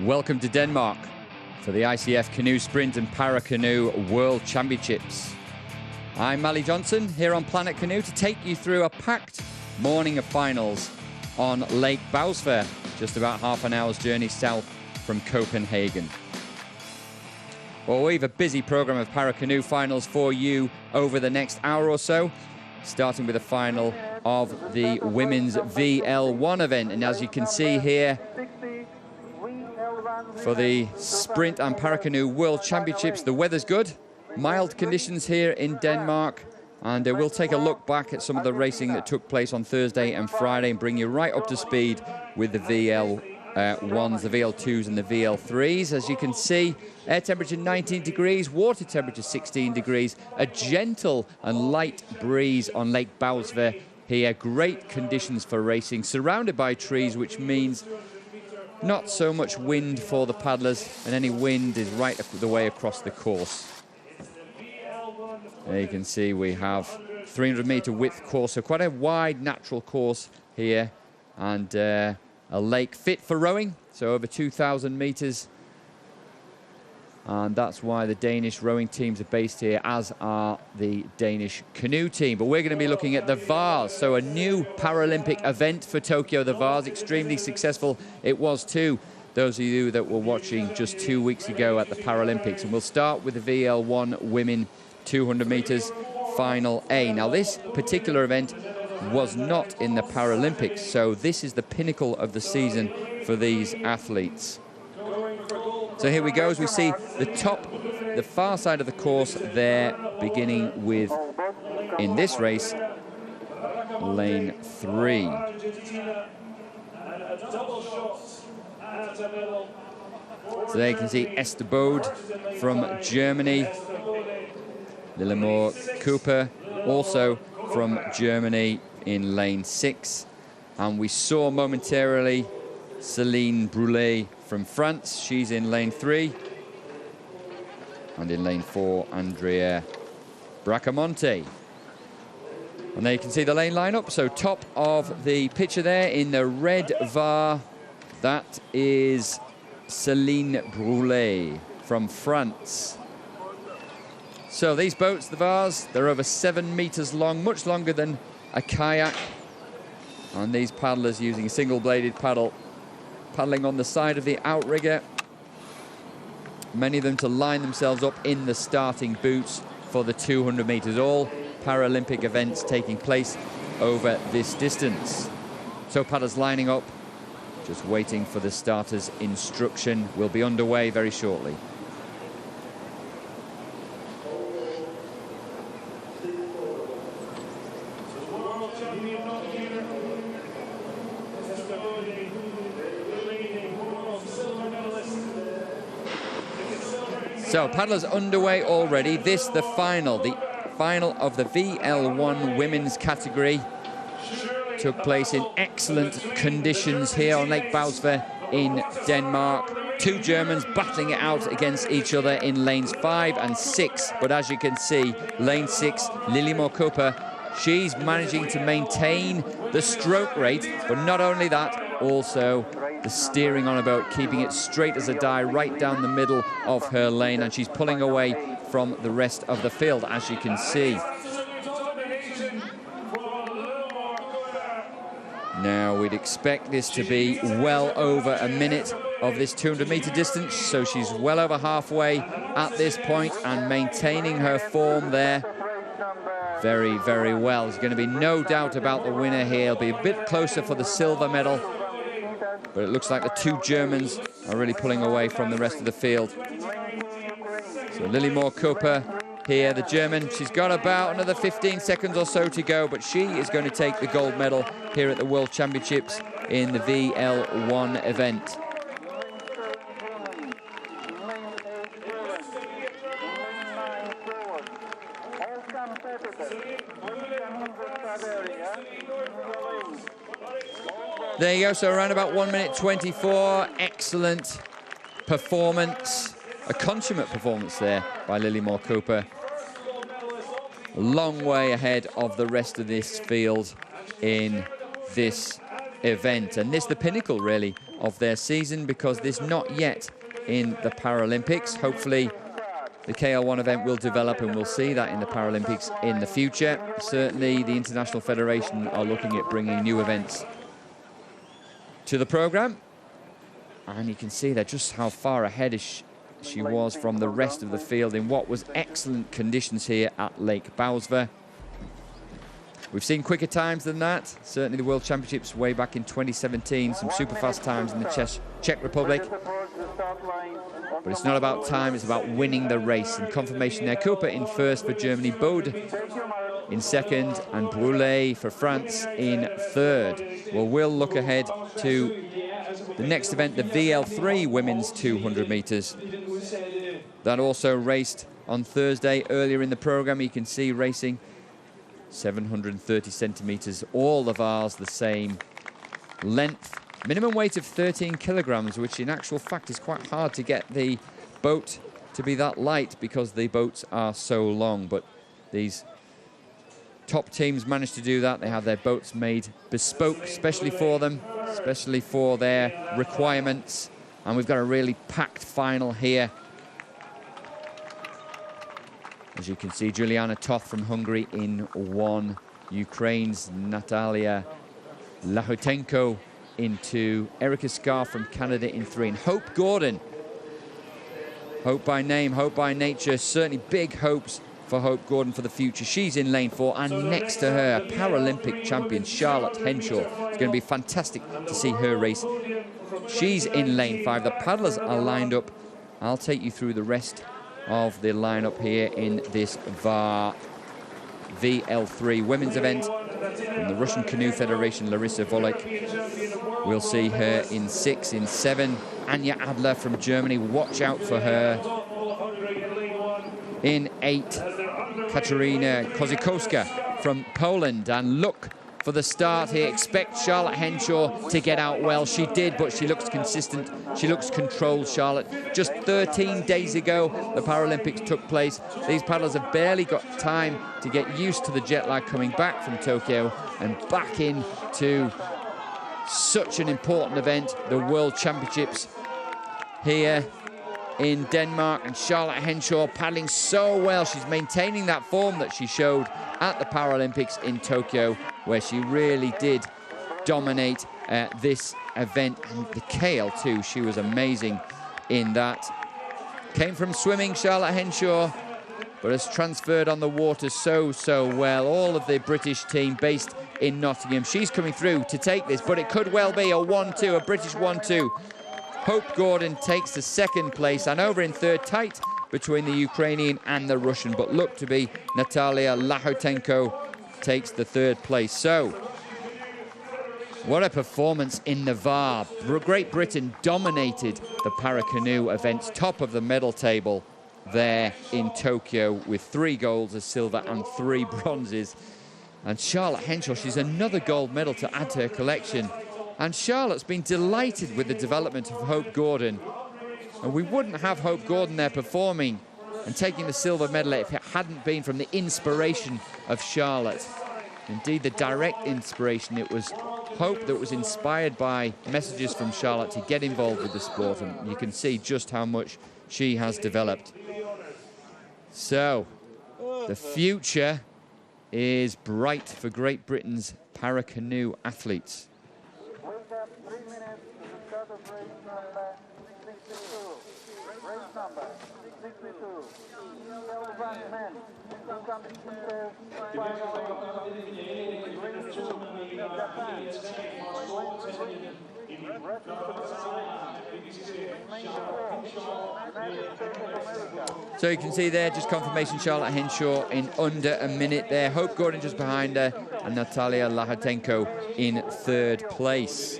Welcome to Denmark for the ICF Canoe Sprint and Paracanoe World Championships. I'm Mally Johnson here on Planet Canoe to take you through a packed morning of finals on Lake Bausver, just about half an hour's journey south from Copenhagen. Well, we have a busy program of Paracanoe finals for you over the next hour or so, starting with the final of the women's VL1 event. And as you can see here, for the Sprint and Paracanoe World Championships, the weather's good. Mild conditions here in Denmark. And we'll take a look back at some of the racing that took place on Thursday and Friday and bring you right up to speed with the VL1s, the VL2s and the VL3s. As you can see, air temperature 19 degrees, water temperature 16 degrees, a gentle and light breeze on Lake Bausver here. Great conditions for racing, surrounded by trees, which means not so much wind for the paddlers, and any wind is right the way across the course. There you can see we have 300-meter width course, so quite a wide natural course here, and a lake fit for rowing, so over 2,000 meters. And that's why the Danish rowing teams are based here, as are the Danish canoe team. But we're going to be looking at the Vars, so a new Paralympic event for Tokyo. The Vars, extremely successful it was too, those of you that were watching just 2 weeks ago at the Paralympics. And we'll start with the VL1 women 200 meters final A. Now, this particular event was not in the Paralympics, so this is the pinnacle of the season for these athletes. So here we go, as we see the far side of the course there, beginning with, in this race, lane 3. So there you can see Esther Bode from Germany, Lillemor Cooper also from Germany in lane 6. And we saw momentarily Céline Brulé from France. She's in lane 3. And in lane 4, Andrea Bracamonte. And there you can see the lane lineup. So top of the picture there in the red VAR, that is Céline Brulé from France. So these boats, the Vars, they're over 7 meters long, much longer than a kayak. And these paddlers using a single-bladed paddle, paddling on the side of the outrigger. Many of them to line themselves up in the starting boots for the 200 meters. All Paralympic events taking place over this distance. So paddlers lining up, just waiting for the starter's instruction. Will be underway very shortly. So paddlers underway already. This the final of the VL1 women's category. Took place in excellent conditions here on Lake Bausver in Denmark. 2 Germans battling it out against each other in lanes 5 and 6. But as you can see, lane 6, Lillemor Cooper, she's managing to maintain the stroke rate, but not only that, also the steering on a boat, keeping it straight as a die right down the middle of her lane, and she's pulling away from the rest of the field, as you can see. Now, we'd expect this to be well over a minute of this 200-meter distance, so she's well over halfway at this point and maintaining her form there very, very well. There's going to be no doubt about the winner here. It'll be a bit closer for the silver medal, but it looks like the 2 Germans are really pulling away from the rest of the field. So Lillemor Cooper here, the German, she's got about another 15 seconds or so to go, but she is going to take the gold medal here at the World Championships in the VL1 event. There you go, so around about 1 minute 24, excellent performance, a consummate performance there by Lillemor Cooper. A long way ahead of the rest of this field in this event. And this the pinnacle, really, of their season because there's not yet in the Paralympics. Hopefully the KL1 event will develop and we'll see that in the Paralympics in the future. Certainly the International Federation are looking at bringing new events to the program. And you can see there just how far ahead she was from the rest of the field in what was excellent conditions here at Lake Bausva. We've seen quicker times than that. Certainly the World Championships way back in 2017, some super fast times in the Czech Republic. But it's not about time, it's about winning the race. And confirmation there, Cooper in first for Germany, Bode in second, and Brulé for France in third. Well, we'll look ahead to the next event, the VL3 women's 200 meters. That also raced on Thursday earlier in the program. You can see racing 730 centimeters, all the V's the same length. Minimum weight of 13 kilograms, which in actual fact is quite hard to get the boat to be that light because the boats are so long. But these top teams managed to do that. They have their boats made bespoke, especially for them, especially for their requirements. And we've got a really packed final here. As you can see, Juliana Toth from Hungary in 1. Ukraine's Natalia Lahotenko in 2. Erica Scar from Canada in 3. And Hope Gordon, hope by name, hope by nature, certainly big hopes for Hope Gordon for the future. She's in lane 4, and next to her, Paralympic champion Charlotte Henshaw. It's going to be fantastic to see her race. She's in lane 5. The paddlers are lined up. I'll take you through the rest of the lineup here in this VL3 women's event. From the Russian Canoe Federation, Larissa Volek. We'll see her in 6. In 7, Anja Adler from Germany. Watch out for her. In 8, Katarina Kozikowska from Poland. And look for the start here. Expect Charlotte Henshaw to get out well. She did, but she looks consistent. She looks controlled, Charlotte. Just 13 days ago, the Paralympics took place. These paddlers have barely got time to get used to the jet lag coming back from Tokyo and back into such an important event, the World Championships here in Denmark. And Charlotte Henshaw paddling so well. She's maintaining that form that she showed at the Paralympics in Tokyo, where she really did dominate this event. And the Kale too, she was amazing in that. Came from swimming, Charlotte Henshaw, but has transferred on the water so well. All of the British team based in Nottingham. She's coming through to take this, but it could well be a 1-2, a British 1-2. Hope Gordon takes the 2nd place, and over in 3rd, tight between the Ukrainian and the Russian, but looked to be Natalia Lahotenko takes the 3rd place. So, what a performance in the VAR. Great Britain dominated the Paracanoe events, top of the medal table there in Tokyo with 3 golds, a silver and 3 bronzes. And Charlotte Henshaw, she's another gold medal to add to her collection. And Charlotte's been delighted with the development of Hope Gordon. And we wouldn't have Hope Gordon there performing and taking the silver medal if it hadn't been from the inspiration of Charlotte. Indeed, the direct inspiration. It was Hope that was inspired by messages from Charlotte to get involved with the sport. And you can see just how much she has developed. So, the future is bright for Great Britain's Paracanoe athletes. So you can see there, just confirmation, Charlotte Henshaw in under a minute there. Hope Gordon just behind her, and Natalia Lahotenko in 3rd place.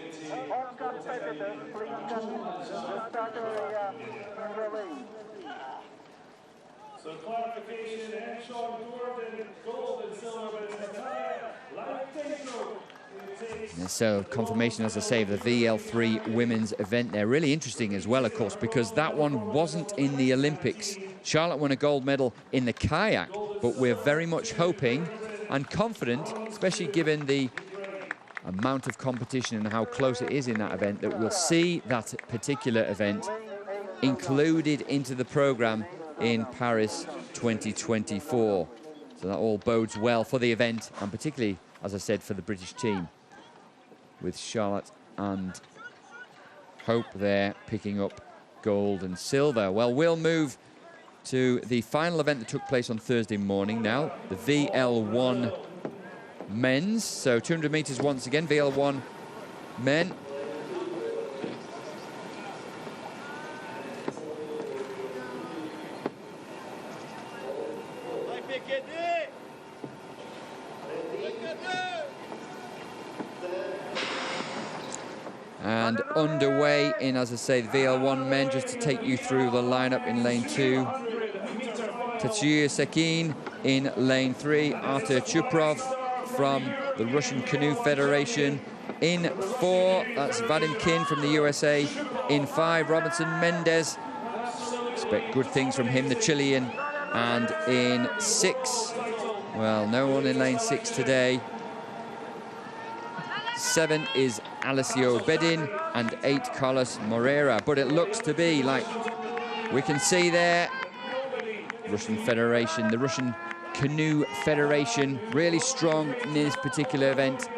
So clarification, Henshaw, Gordon, gold and silver, but it's Natalia Lahotenko. So confirmation, as I say, of the VL3 women's event there. Really interesting as well, of course, because that one wasn't in the Olympics. Charlotte won a gold medal in the kayak, but we're very much hoping and confident, especially given the amount of competition and how close it is in that event that we'll see that particular event included into the program in Paris 2024. So that all bodes well for the event, and particularly, as I said, for the British team, with Charlotte and Hope there picking up gold and silver. Well, we'll move to the final event that took place on Thursday morning now, the VL1 men's. So 200 meters once again, VL1 men. And underway in, as I say, the VL1 men, just to take you through the lineup in lane 2. Tatsuya Sekin in lane 3. Artur Chuprov from the Russian Canoe Federation. In 4, that's Vadim Kin from the USA. In 5, Robinson Mendez. Expect good things from him, the Chilean. And in 6, well, no one in lane 6 today. 7 is Alessio Bedin, and 8 Carlos Moreira. But it looks to be like we can see there, Russian Federation, the Russian Canoe Federation, really strong in this particular event.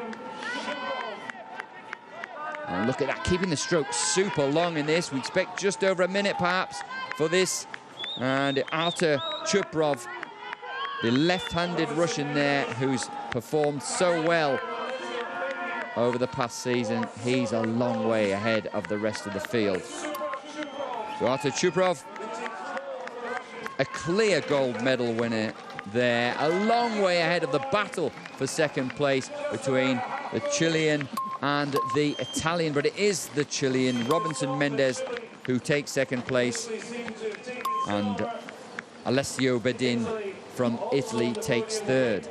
And look at that, keeping the stroke super long in this. We expect just over a minute perhaps for this. And Artur Chuprov, the left-handed Russian there, who's performed so well over the past season, he's a long way ahead of the rest of the field. So Artur Chuprov, a clear gold medal winner there, a long way ahead of the battle for second place between the Chilean and the Italian, but it is the Chilean, Robinson Mendez, who takes second place, and Alessio Bedin from Italy takes third.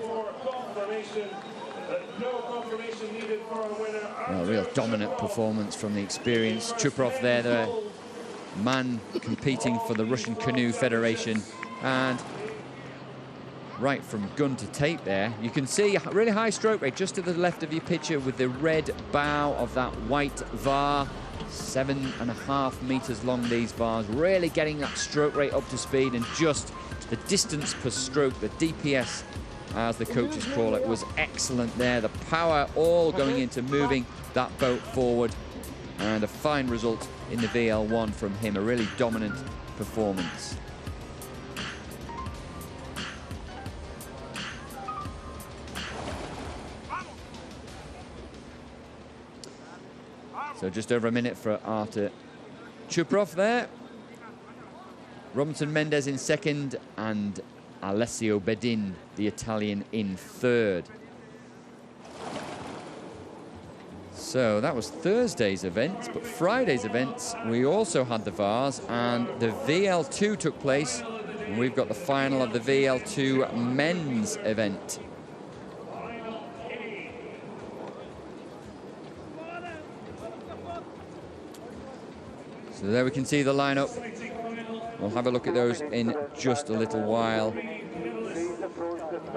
Well, real dominant performance from the experienced Chuprov there, the man competing for the Russian Canoe Federation. And right from gun to tape there, you can see a really high stroke rate just to the left of your picture with the red bow of that white VAR. 7.5 meters long, these VARs, really getting that stroke rate up to speed, and just the distance per stroke, the DPS, as the coaches call it, was excellent there. The power all going into moving that boat forward, and a fine result in the VL1 from him, a really dominant performance. So just over a minute for Artur Chuprov there. Robinson Mendez in second, and Alessio Bedin, the Italian, in third. So that was Thursday's events, but Friday's events, we also had the VARs, and the VL2 took place, and we've got the final of the VL2 men's event. So there we can see the lineup. We'll have a look at those in just a little while.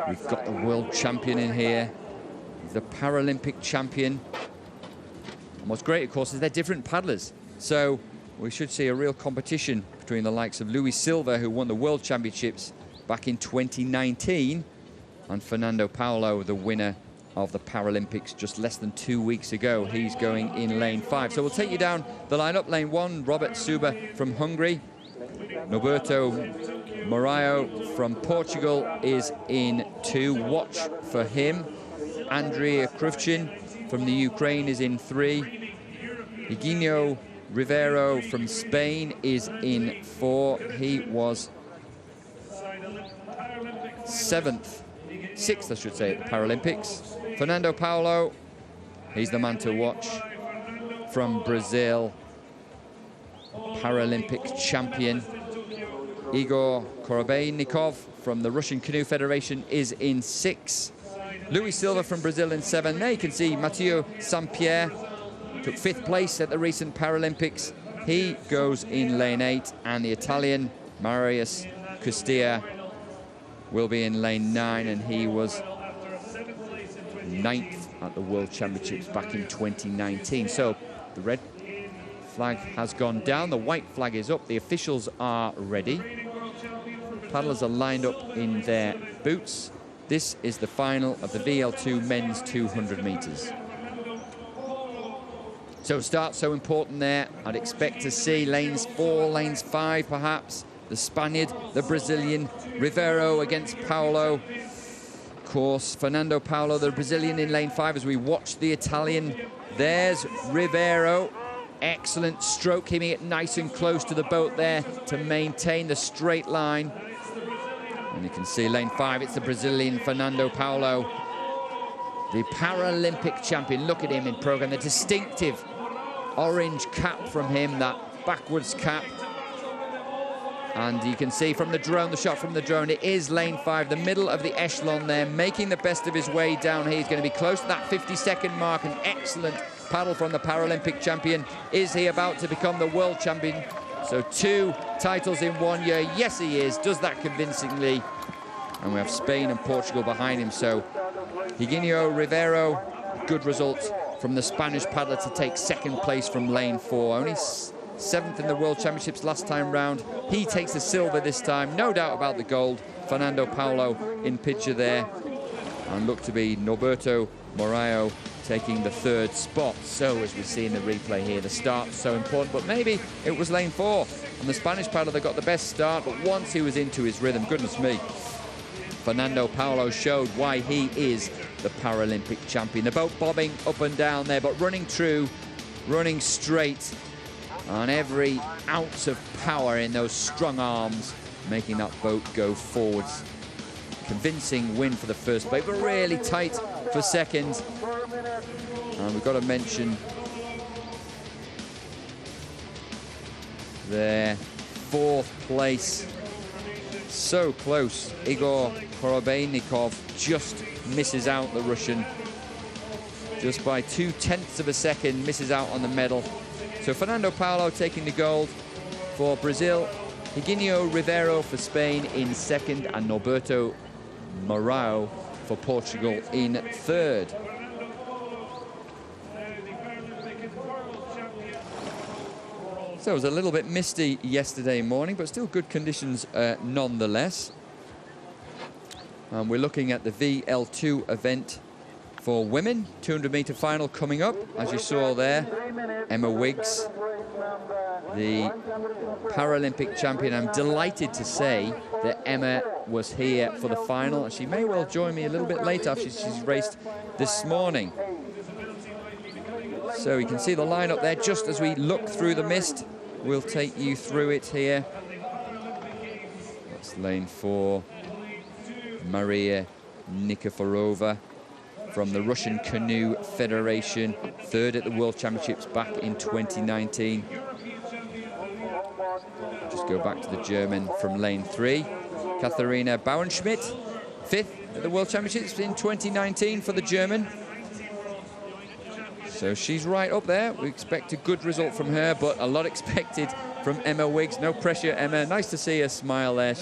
We've got the world champion in here, the Paralympic champion. And what's great, of course, is they're different paddlers. So we should see a real competition between the likes of Luis Silva, who won the World Championships back in 2019, and Fernando Paulo, the winner of the Paralympics just less than 2 weeks ago. He's going in lane 5. So we'll take you down the lineup. Lane 1, Robert Suba from Hungary. Norberto Moraio from Portugal is in 2. Watch for him. Andrea Kruvchin from the Ukraine is in 3. Eugenio Rivero from Spain is in 4. He was 6th, I should say, at the Paralympics. Fernando Paulo, he's the man to watch, from Brazil, Paralympic champion. Igor Korobeynikov from the Russian Canoe Federation is in 6. Luis Silva from Brazil in 7. There you can see Mathieu Saint-Pierre took 5th place at the recent Paralympics. He goes in lane 8, and the Italian Marius Castilla will be in lane 9, and he was 9th at the World Championships back in 2019. So the red flag has gone down, the white flag is up, the officials are ready. Paddlers are lined up in their boots. This is the final of the VL2 men's 200 meters. So start so important there. I'd expect to see lanes 4, lanes 5 perhaps. The Spaniard, the Brazilian, Rivero against Paulo. Of course, Fernando Paulo, the Brazilian in lane 5 as we watch the Italian. There's Rivero. Excellent stroke, keeping it nice and close to the boat there to maintain the straight line. And you can see lane 5, it's the Brazilian Fernando Paulo, the Paralympic champion. Look at him in program, the distinctive orange cap from him, that backwards cap. And you can see from the drone, the shot from the drone, it is lane 5, the middle of the echelon there, making the best of his way down here. He's going to be close to that 50-second mark. An excellent paddle from the Paralympic champion. Is he about to become the world champion? So 2 titles in 1 year. Yes, he is. Does that convincingly. And we have Spain and Portugal behind him. So Higinio Rivero, good result from the Spanish paddler to take 2nd place from lane 4. Only 7th in the World Championships last time round. He takes the silver this time. No doubt about the gold. Fernando Paulo in picture there. And look to be Norberto Morayo taking the 3rd spot. So as we see in the replay here, the start's so important, but maybe it was lane 4 and the Spanish paddler that got the best start, but once he was into his rhythm, goodness me, Fernando Paulo showed why he is the Paralympic champion. The boat bobbing up and down there, but running true, running straight, on every ounce of power in those strong arms, making that boat go forwards. Convincing win for the first place, but really tight for 2nd. And we've got to mention their 4th place. So close. Igor Korobeynikov just misses out, the Russian. Just by 0.2 of a second, misses out on the medal. So Fernando Paulo taking the gold for Brazil. Higinio Rivero for Spain in 2nd, and Norberto Morayo for Portugal in 3rd. So it was a little bit misty yesterday morning, but still good conditions nonetheless. And we're looking at the VL2 event for women. 200-meter final coming up, as you saw there. Emma Wiggs, the Paralympic champion. I'm delighted to say that Emma was here for the final, and she may well join me a little bit later after she's raced this morning. So you can see the lineup there just as we look through the mist. We'll take you through it here. That's lane 4, Maria Nikiforova from the Russian Canoe Federation, 3rd at the World Championships back in 2019. Just go back to the German from lane 3. Katharina Bauernschmidt, 5th at the World Championships in 2019 for the German. So she's right up there. We expect a good result from her, but a lot expected from Emma Wiggs. No pressure, Emma. Nice to see her smile there.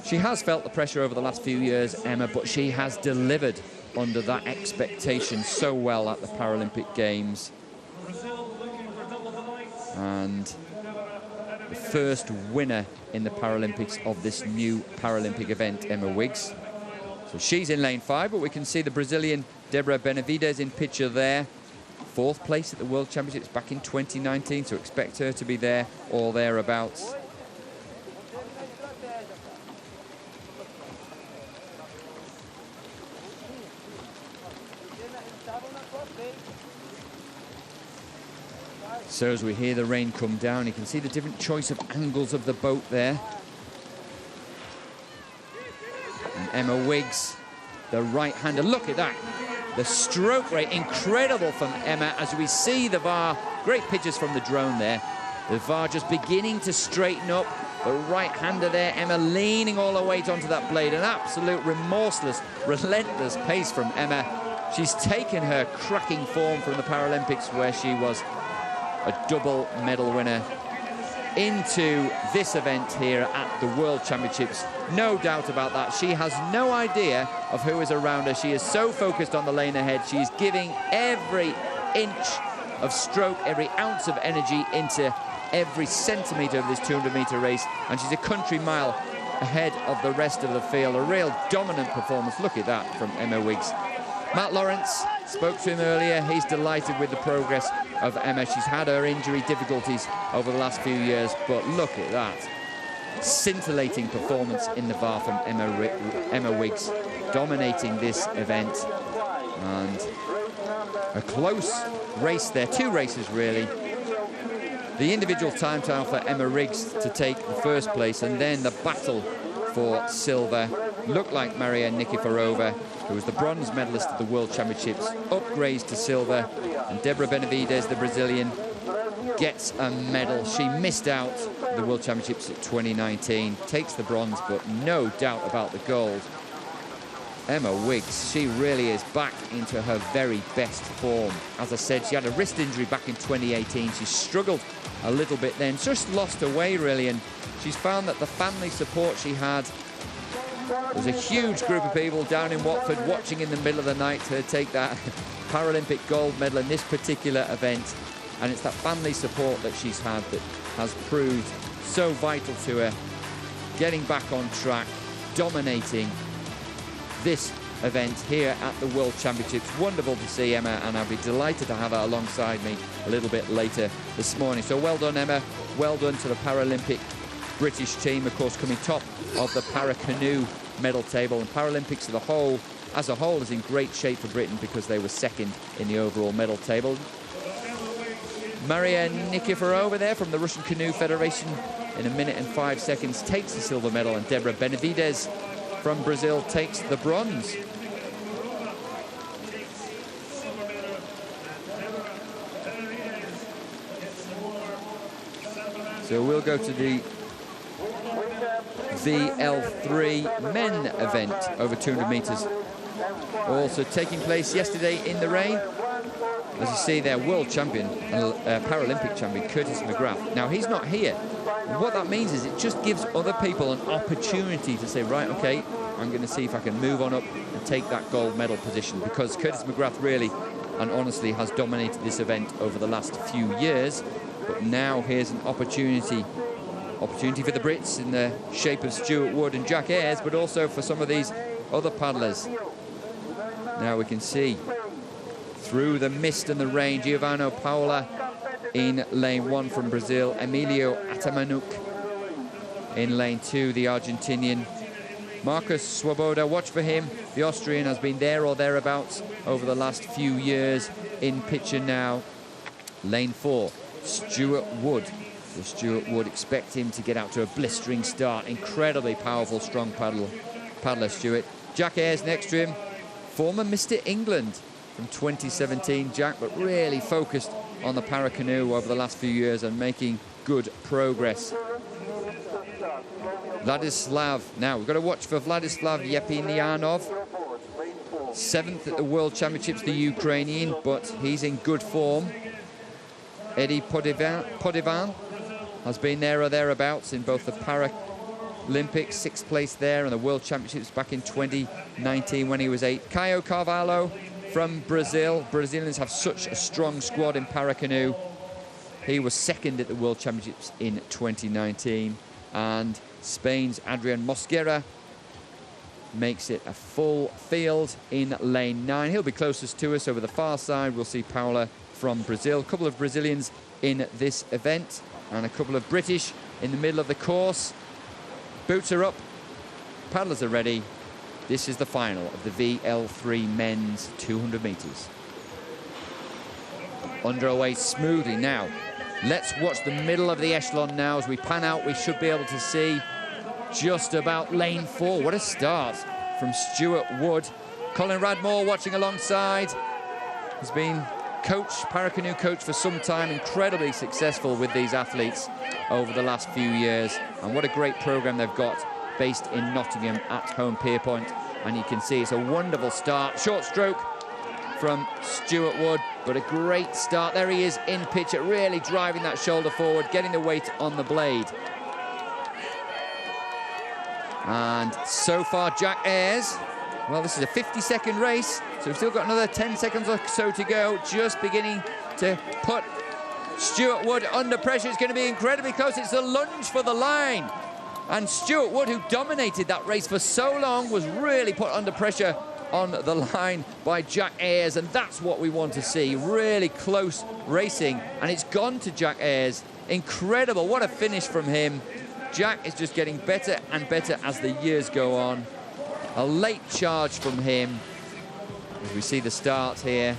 She has felt the pressure over the last few years, Emma, but she has delivered under that expectation so well at the Paralympic Games. And the first winner in the Paralympics of this new Paralympic event, Emma Wiggs. So she's in lane 5, but we can see the Brazilian Debra Benavides in picture there. 4th place at the World Championships back in 2019, so expect her to be there or thereabouts. So as we hear the rain come down, you can see the different choice of angles of the boat there. And Emma Wiggs, the right-hander, look at that. The stroke rate, incredible from Emma as we see the VAR. Great pictures from the drone there. The VAR just beginning to straighten up. The right-hander there, Emma leaning all the weight onto that blade. An absolute remorseless, relentless pace from Emma. She's taken her cracking form from the Paralympics where she was a double medal winner into this event here at the World Championships. No doubt about that. She has no idea of who is around her. She is so focused on the lane ahead. She is giving every inch of stroke, every ounce of energy into every centimetre of this 200-metre race, and she's a country mile ahead of the rest of the field. A real dominant performance. Look at that from Emma Wiggs. Matt Lawrence spoke to him earlier. He's delighted with the progress of Emma. She's had her injury difficulties over the last few years, but look at that. Scintillating performance in the VAR from Emma Wiggs, dominating this event. And a close race there, two races really. The individual time trial for Emma Wiggs to take the first place, and then the battle for silver. Looked like Maria Nikiforova, who was the bronze medalist at the World Championships, upgrades to silver, and Debra Benavides, the Brazilian, gets a medal. She missed out the World Championships at 2019, takes the bronze, but no doubt about the gold. Emma Wiggs, she really is back into her very best form. As I said, she had a wrist injury back in 2018. She struggled a little bit then, just lost her way really, and she's found that the family support she had, there's a huge group of people down in Watford watching in the middle of the night to take that Paralympic gold medal in this particular event, and it's that family support that she's had that has proved so vital to her, getting back on track, dominating this event here at the World Championships. Wonderful to see Emma, and I'll be delighted to have her alongside me a little bit later this morning. So well done, Emma. Well done to the Paralympic British team, of course, coming top of the Paracanoe medal table. And Paralympics as a whole is in great shape for Britain because they were second in the overall medal table. Maria Nikiforova there from the Russian Canoe Federation in 1 minute and 5 seconds takes the silver medal, and Debra Benavides from Brazil takes the bronze. So we'll go to the VL3 men event over 200 metres. Also taking place yesterday in the rain. As you see there, world champion, Paralympic champion, Curtis McGrath. Now, he's not here. And what that means is it just gives other people an opportunity to say, right, okay, I'm going to see if I can move on up and take that gold medal position, because Curtis McGrath really and honestly has dominated this event over the last few years. But now here's an opportunity for the Brits in the shape of Stuart Wood and Jack Ayres, but also for some of these other paddlers. Now we can see through the mist and the rain, Giovanni Paula in lane 1 from Brazil, Emilio Atamanuk in lane 2, the Argentinian. Marcus Swoboda, watch for him. The Austrian has been there or thereabouts over the last few years. In picture now, lane 4, Stuart Wood. So Stuart Wood, expect him to get out to a blistering start. Incredibly powerful, strong paddler, Stuart. Jack Ayres next to him, former Mr. England from 2017, Jack, but really focused on the Paracanoe over the last few years and making good progress. Vladislav, now we've got to watch for Vladislav Yepinianov, 7th at the World Championships, the Ukrainian, but he's in good form. Eddie Podivan has been there or thereabouts in both the Paralympics, 6th place there, and the World Championships back in 2019 when he was 8th. Caio Carvalho from Brazil. Brazilians have such a strong squad in Paracanoe. He was 2nd at the World Championships in 2019. And Spain's Adrian Mosquera makes it a full field in lane 9. He'll be closest to us over the far side. We'll see Paula from Brazil. A couple of Brazilians in this event and a couple of British in the middle of the course. Boots are up, paddlers are ready. This is the final of the VL3 men's 200 metres. Underway smoothly now. Let's watch the middle of the echelon now. As we pan out, we should be able to see just about lane 4. What a start from Stuart Wood. Colin Radmore watching alongside. Has been Paracanoe coach for some time, incredibly successful with these athletes over the last few years. And what a great programme they've got based in Nottingham at home Pierpoint. And you can see it's a wonderful start. Short stroke from Stuart Wood, but a great start. There he is in picture, really driving that shoulder forward, getting the weight on the blade. And so far, Jack Ayres, well, this is a 50-second race, so we've still got another 10 seconds or so to go, just beginning to put Stuart Wood under pressure. It's going to be incredibly close. It's a lunge for the line. And Stuart Wood, who dominated that race for so long, was really put under pressure on the line by Jack Ayres, and that's what we want to see. Really close racing, and it's gone to Jack Ayres. Incredible, what a finish from him. Jack is just getting better and better as the years go on. A late charge from him. As we see the start here,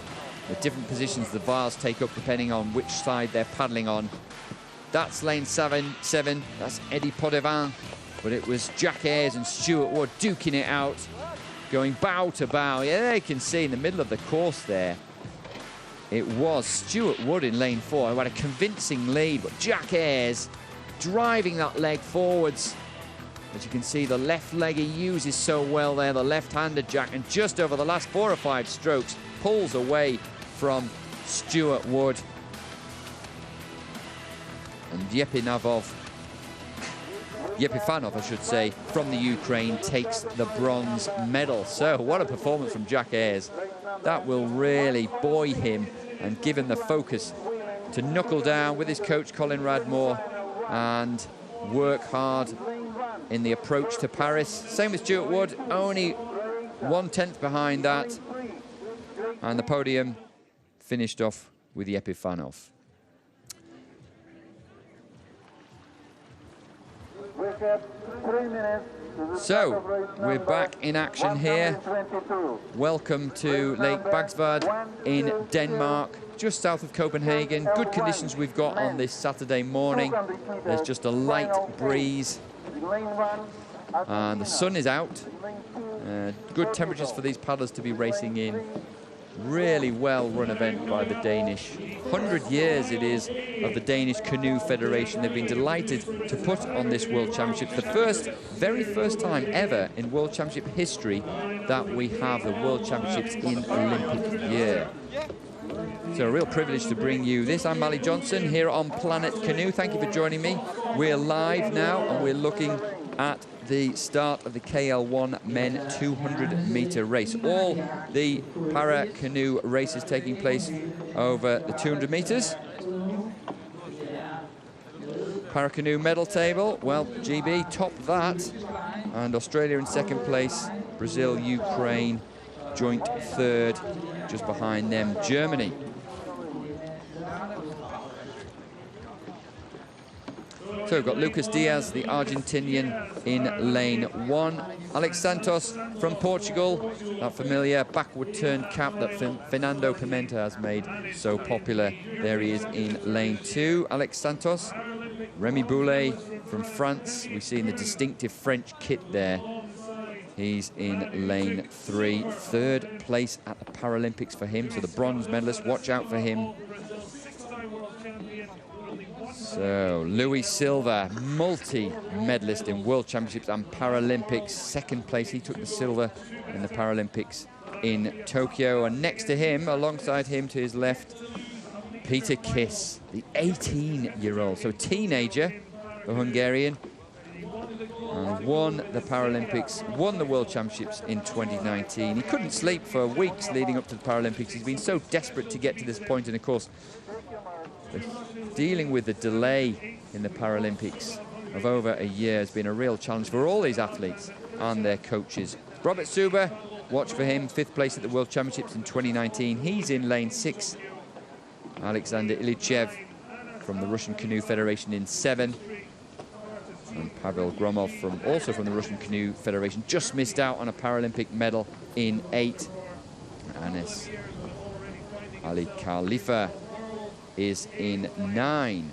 the different positions the Vars take up depending on which side they're paddling on. That's lane 7, that's Eddie Podevin, but it was Jack Ayres and Stuart Wood duking it out, going bow to bow. Yeah, there you can see in the middle of the course there, it was Stuart Wood in lane 4 who had a convincing lead, but Jack Ayres driving that leg forwards. As you can see, the left leg he uses so well there, the left-handed Jack, and just over the last 4 or 5 strokes, pulls away from Stuart Wood. And Yepifanov, I should say, from the Ukraine, takes the bronze medal. So what a performance from Jack Ayres. That will really buoy him and give him the focus to knuckle down with his coach Colin Radmore and work hard in the approach to Paris. Same with Stuart Wood, only 1/10 behind that. And the podium finished off with Yepifanov. So, we're back in action here. Welcome to Lake Bagsvard in Denmark, just south of Copenhagen. Good conditions we've got on this Saturday morning. There's just a light breeze. And the sun is out. Good temperatures for these paddlers to be racing in. Really well-run event by the Danish. 100 years it is of the Danish Canoe Federation. They've been delighted to put on this World Championship. The very first time ever in World Championship history that we have the World Championships in Olympic year. So a real privilege to bring you this. I'm Mally Johnson here on Planet Canoe. Thank you for joining me. We're live now and we're looking at the start of the KL1 men 200-meter race. All the Paracanoe races taking place over the 200 meters. Paracanoe medal table, well, GB topped that, and Australia in second place, Brazil, Ukraine joint third, just behind them Germany. So we've got Lucas Diaz, the Argentinian, in lane 1. Alex Santos from Portugal, that familiar backward turn cap that Fernando Pimenta has made so popular. There he is in lane 2, Alex Santos. Remy Boulet from France, we see in the distinctive French kit there. He's in lane 3, 3rd place at the Paralympics for him, so the bronze medalist, watch out for him. So, Louis Silva, multi-medalist in World Championships and Paralympics. 2nd place, he took the silver in the Paralympics in Tokyo. And next to him, alongside him to his left, Peter Kiss, the 18-year-old, so teenager, the Hungarian. And won the Paralympics, won the World Championships in 2019. He couldn't sleep for weeks leading up to the Paralympics. He's been so desperate to get to this point, and of course, dealing with the delay in the Paralympics of over a year has been a real challenge for all these athletes and their coaches. Robert Suber, watch for him, 5th place at the World Championships in 2019. He's in lane 6. Alexander Ilichev from the Russian Canoe Federation in 7. And Pavel Gromov, also from the Russian Canoe Federation, just missed out on a Paralympic medal in 8. Anis Ali Khalifa is in 9.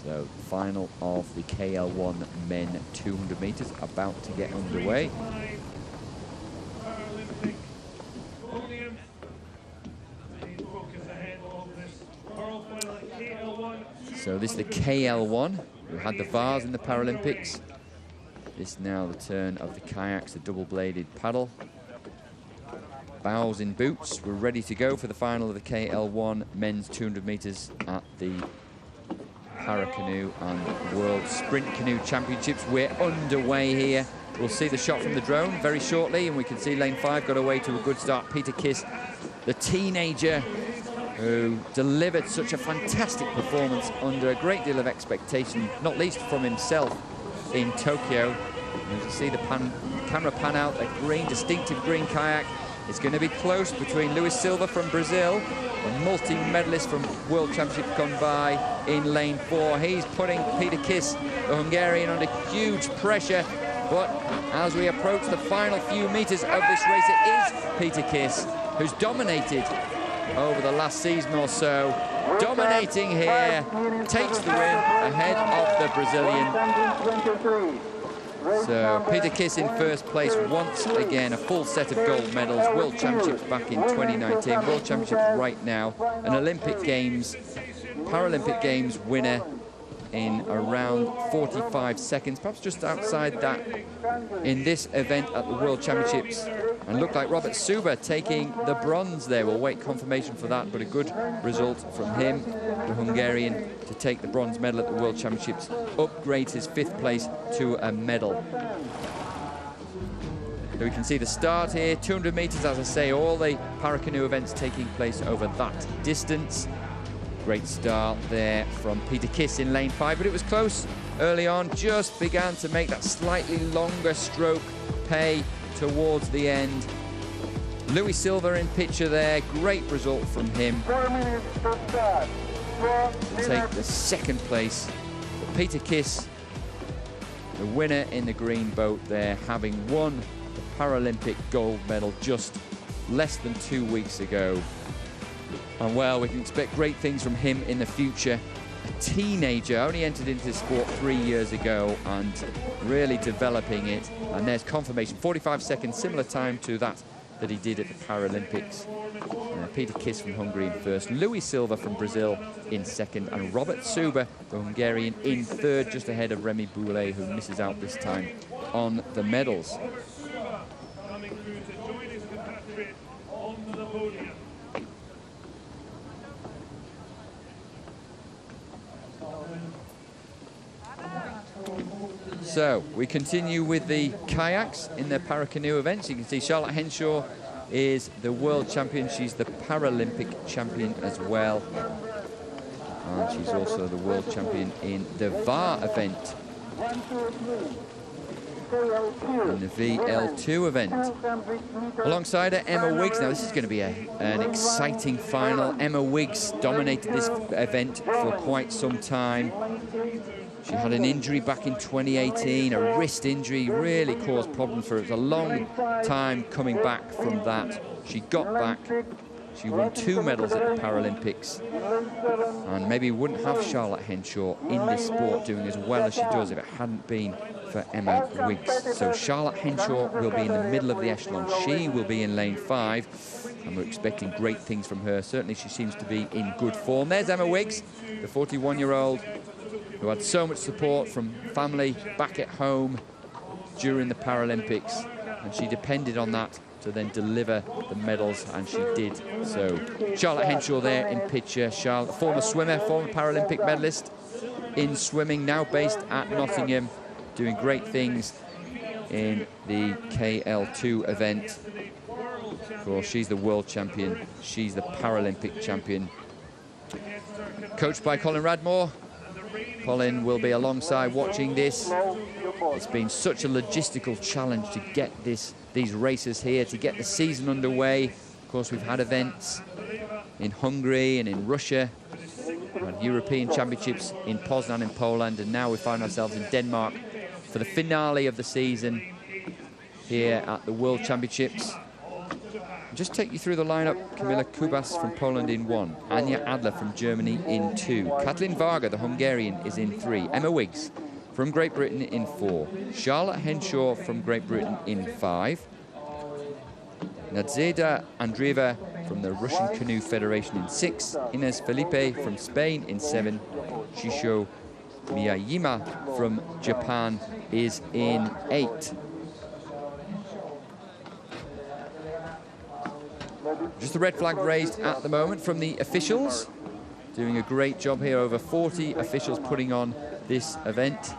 So, final of the KL1 men 200 meters about to get underway. So this is the KL1 who had the vase in the Paralympics. This now the turn of the kayaks, the double-bladed paddle. Bows in boots. We're ready to go for the final of the KL1 men's 200 meters at the Paracanoe and World Sprint Canoe Championships. We're underway here. We'll see the shot from the drone very shortly, and we can see lane 5 got away to a good start. Peter Kiss, the teenager who delivered such a fantastic performance under a great deal of expectation, not least from himself in Tokyo. And as you see the camera pan out, the green, distinctive green kayak. It's going to be close between Luis Silva from Brazil, a multi-medalist from World Championship gone by, in lane 4. He's putting Peter Kiss, the Hungarian, under huge pressure. But as we approach the final few meters of this race, it is Peter Kiss who's dominated over the last season or so. Dominating here, takes the win ahead of the Brazilian. So Peter Kiss in first place once again, a full set of gold medals. World Championships back in 2019, World Championships right now, an Olympic Games, Paralympic Games winner in around 45 seconds, perhaps just outside that in this event at the World Championships. And looked like Robert Suber taking the bronze there. We'll wait confirmation for that, but a good result from him, the Hungarian, to take the bronze medal at the World Championships, upgrades his 5th place to a medal. So we can see the start here, 200 meters, as I say, all the Paracanoe events taking place over that distance. Great start there from Peter Kiss in lane 5, but it was close early on. Just began to make that slightly longer stroke pay towards the end. Luis Silva in picture there. Great result from him. 4 minutes to start. To take the 2nd place. But Peter Kiss, the winner in the green boat there, having won the Paralympic gold medal just less than 2 weeks ago. And well, we can expect great things from him in the future. A teenager, only entered into this sport 3 years ago and really developing it. And there's confirmation, 45 seconds, similar time to that he did at the Paralympics. Peter Kiss from Hungary in first, Luis Silva from Brazil in 2nd, and Robert Suber, the Hungarian, in 3rd, just ahead of Remy Boulet, who misses out this time on the medals. Coming through to join his compatriot on the podium. So we continue with the kayaks in the Paracanoe events. You can see Charlotte Henshaw is the world champion. She's the Paralympic champion as well. And she's also the world champion in the VAR event. In the VL2 event. Alongside her, Emma Wiggs. Now this is going to be an exciting final. Emma Wiggs dominated this event for quite some time. She had an injury back in 2018, a wrist injury, really caused problems for her. It was a long time coming back from that. She got back. She won 2 medals at the Paralympics. And maybe wouldn't have Charlotte Henshaw in this sport doing as well as she does if it hadn't been for Emma Wiggs. So Charlotte Henshaw will be in the middle of the echelon. She will be in lane 5. And we're expecting great things from her. Certainly she seems to be in good form. There's Emma Wiggs, the 41-year-old. Who had so much support from family back at home during the Paralympics, and she depended on that to then deliver the medals, and she did so. Charlotte Henshaw there in picture. Charlotte, former swimmer, former Paralympic medalist in swimming, now based at Nottingham, doing great things in the KL2 event. Of course, she's the world champion. She's the Paralympic champion. Coached by Colin Radmore. Colin will be alongside watching this. It's been such a logistical challenge to get these races here, to get the season underway. Of course, we've had events in Hungary and in Russia, and European Championships in Poznan in Poland, and now we find ourselves in Denmark for the finale of the season here at the World Championships. Just take you through the lineup. Kamila Kubas from Poland in 1. Anya Adler from Germany in 2. Katlin Varga, the Hungarian, is in 3. Emma Wiggs from Great Britain in 4. Charlotte Henshaw from Great Britain in 5. Nadzeda Andreeva from the Russian Canoe Federation in 6. Ines Felipe from Spain in 7. Shisho Miyajima from Japan is in 8th. Just the red flag raised at the moment from the officials. Doing a great job here. Over 40 officials putting on this event.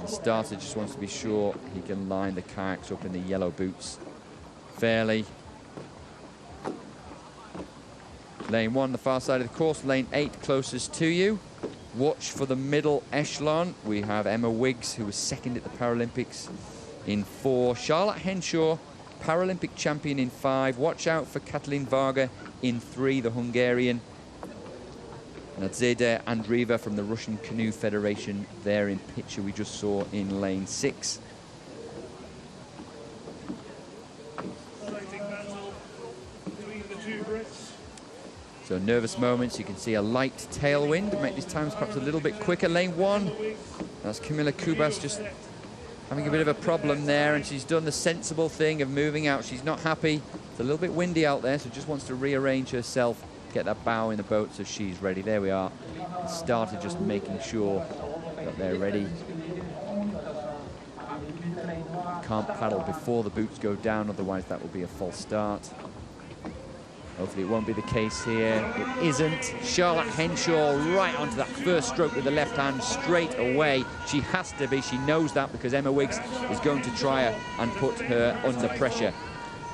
The starter just wants to be sure he can line the kayaks up in the yellow boots fairly. Lane 1, the far side of the course. Lane 8, closest to you. Watch for the middle echelon. We have Emma Wiggs, who was second at the Paralympics, in 4. Charlotte Henshaw, Paralympic champion, in 5. Watch out for Katalin Varga in 3, the Hungarian. Nadzeda Andreeva from the Russian Canoe Federation there in picture we just saw in lane 6. So nervous moments, you can see a light tailwind, make these times perhaps a little bit quicker. Lane 1, that's Camila Kubas just having a bit of a problem there, and she's done the sensible thing of moving out. She's not happy. It's a little bit windy out there, so just wants to rearrange herself, get that bow in the boat so she's ready. There we are. The starter just making sure that they're ready. Can't paddle before the boots go down, otherwise that will be a false start. Hopefully it won't be the case here. It isn't. Charlotte Henshaw right onto that first stroke with the left hand straight away. She has to be. She knows that because Emma Wiggs is going to try her and put her under pressure.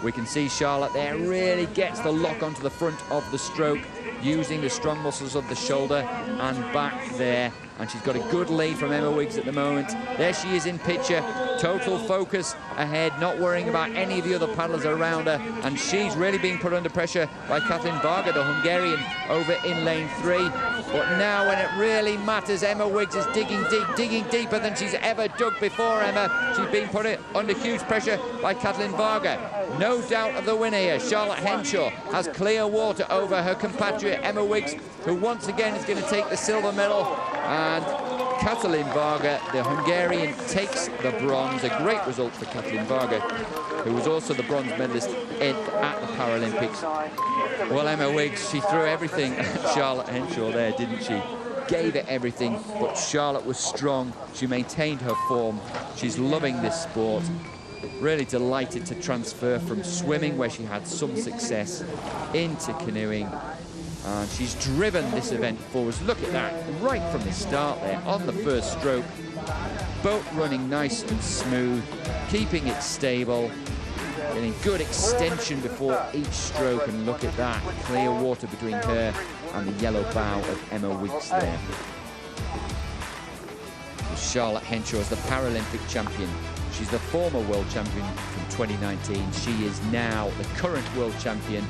We can see Charlotte there really gets the lock onto the front of the stroke, using the strong muscles of the shoulder and back there. And she's got a good lead from Emma Wiggs at the moment. There she is in picture. Total focus ahead, not worrying about any of the other paddlers around her. And she's really being put under pressure by Katalin Varga, the Hungarian, over in lane 3. But now when it really matters, Emma Wiggs is digging deeper than she's ever dug before, Emma. She's being put under huge pressure by Katalin Varga. No doubt of the winner here. Charlotte Henshaw has clear water over her compatriot Emma Wiggs, who once again is going to take the silver medal. And Katalin Varga, the Hungarian, takes the bronze. A great result for Katalin Varga, who was also the bronze medalist at the Paralympics. Well, Emma Wiggs, she threw everything at Charlotte Henshaw there, didn't she? Gave it everything, but Charlotte was strong. She maintained her form. She's loving this sport. Really delighted to transfer from swimming, where she had some success, into canoeing. And she's driven this event forwards. Look at that, right from the start there, on the first stroke. Boat running nice and smooth, keeping it stable, getting good extension before each stroke. And look at that, clear water between her and the yellow bow of Emma Wiggs there. Charlotte Henshaw is the Paralympic champion. She's the former world champion from 2019. She is now the current world champion.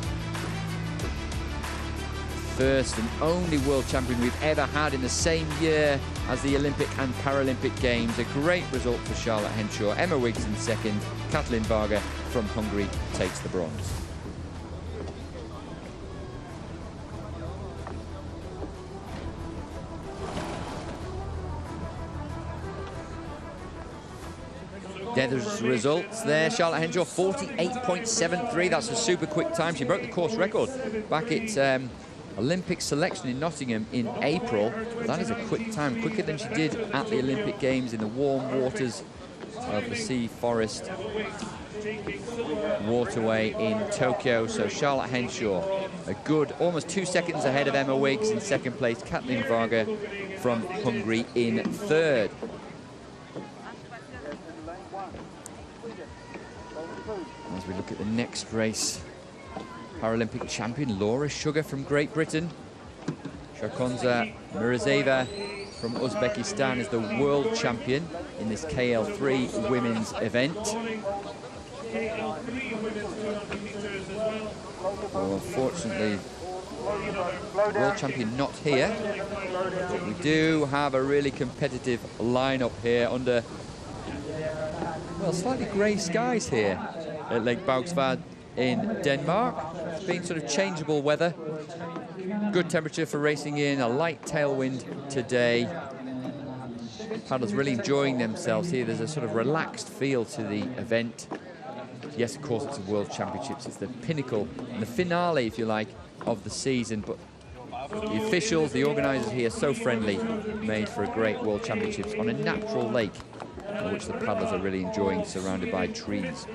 First and only world champion we've ever had in the same year as the Olympic and Paralympic Games. A great result for Charlotte Henshaw. Emma Wiggs in second. Katalin Varga from Hungary takes the bronze. Yeah, there's results there. Charlotte Henshaw, 48.73. That's a super quick time. She broke the course record back at Olympic selection in Nottingham in April. That is a quick time, quicker than she did at the Olympic Games in the warm waters of the Sea Forest waterway in Tokyo. So Charlotte Henshaw, a good almost 2 seconds ahead of Emma Wiggs in second place. Katalin Varga from Hungary in third. As we look at the next race, Paralympic champion Laura Sugar from Great Britain. Shakonza Mirazeva from Uzbekistan is the world champion in this KL3 women's event. Well, unfortunately, world champion not here, but we do have a really competitive lineup here under, well, slightly grey skies here at Lake Bagsvad in Denmark. It's been sort of changeable weather. Good temperature for racing in, a light tailwind today. Paddlers really enjoying themselves here. There's a sort of relaxed feel to the event. Yes, of course, it's a World Championships. It's the pinnacle and the finale, if you like, of the season, but the officials, the organisers here, so friendly, made for a great World Championships on a natural lake, which the paddlers are really enjoying, surrounded by trees.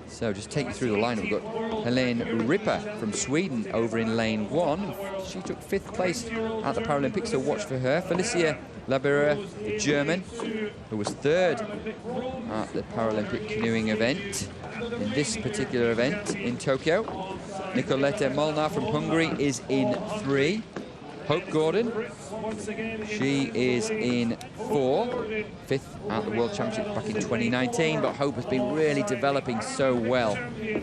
So just take you through the lineup. We've got Helene Ripper from Sweden over in lane 1. She took 5th place at the Paralympics, so watch for her. Felicia Laberer, the German, who was 3rd at the Paralympic canoeing event, in this particular event in Tokyo. Nicolette Molnar from Hungary is in 3. Hope Gordon, she is in 4, 5th at the World Championship back in 2019, but Hope has been really developing so well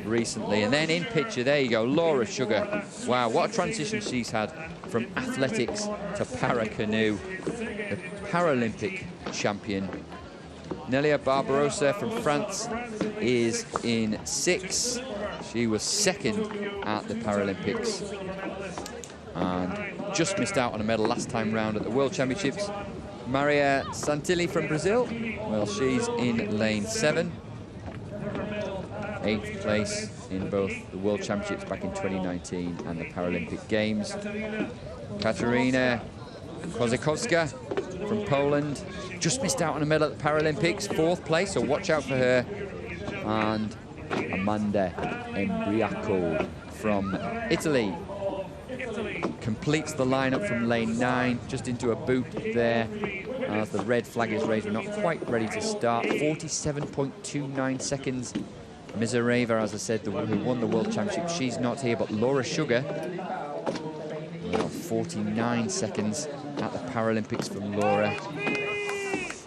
recently. And then in picture, there you go, Laura Sugar. Wow, what a transition she's had from athletics to Paracanoe, the Paralympic champion. Nelia Barbarossa from France is in 6. She was 2nd at the Paralympics and just missed out on a medal last time round at the World Championships. Maria Santilli from Brazil, well, she's in lane 7. 8th place in both the World Championships back in 2019 and the Paralympic Games. Katarina Kozakowska from Poland just missed out on a medal at the Paralympics, 4th place, so watch out for her. And Amanda Embriaco from Italy completes the lineup from lane 9, just into a boot there as the red flag is raised. We're not quite ready to start. 47.29 seconds. Mizareva, as I said, who won the World Championship, she's not here, but Laura Sugar, well, 49 seconds at the Paralympics for Laura.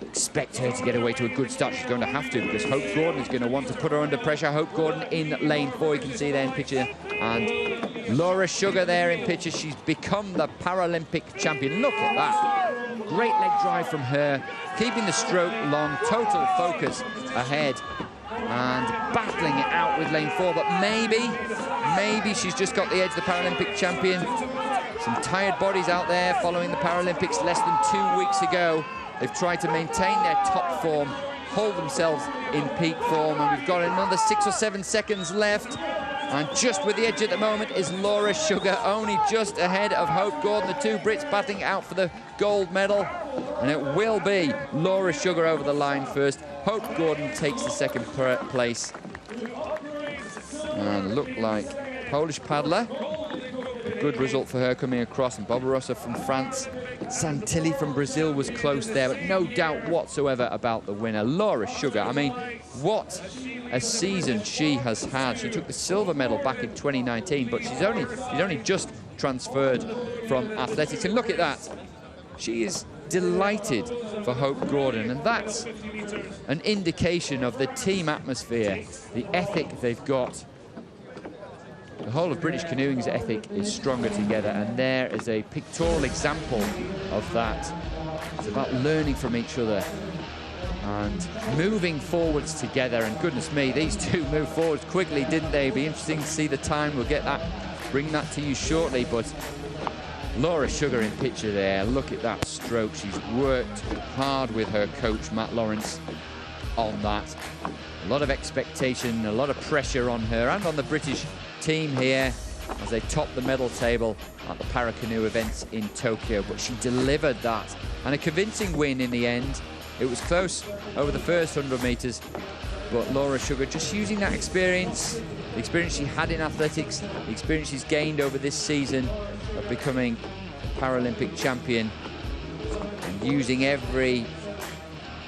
Expect her to get away to a good start. She's going to have to, because Hope Gordon is going to want to put her under pressure. Hope Gordon in lane 4, you can see there in picture. And Laura Sugar there in picture. She's become the Paralympic champion. Look at that. Great leg drive from her. Keeping the stroke long. Total focus ahead. And battling it out with lane 4. But maybe she's just got the edge, the Paralympic champion. Some tired bodies out there following the Paralympics less than 2 weeks ago. They've tried to maintain their top form, hold themselves in peak form, and we've got another 6 or 7 seconds left. And just with the edge at the moment is Laura Sugar, only just ahead of Hope Gordon, the 2 Brits battling out for the gold medal. And it will be Laura Sugar over the line first. Hope Gordon takes the 2nd place. And look like Polish paddler. A good result for her coming across, and Barbarossa from France. Santilli from Brazil was close there, but no doubt whatsoever about the winner. Laura Sugar, I mean, what a season she has had. She took the silver medal back in 2019, but she's only just transferred from athletics. And look at that. She is delighted for Hope Gordon, and that's an indication of the team atmosphere, the ethic they've got. The whole of British canoeing's ethic is stronger together, and there is a pictorial example of that. It's about learning from each other and moving forwards together. And goodness me, these two moved forwards quickly, didn't they? It'll be interesting to see the time. We'll get that, bring that to you shortly. But Laura Sugar in picture there. Look at that stroke. She's worked hard with her coach, Matt Lawrence, on that. A lot of expectation, a lot of pressure on her and on the British team here as they top the medal table at the Paracanoe events in Tokyo. But she delivered that, and a convincing win in the end. It was close over the first 100 meters, but Laura Sugar just using that experience, the experience she had in athletics, the experience she's gained over this season of becoming a Paralympic champion, and using every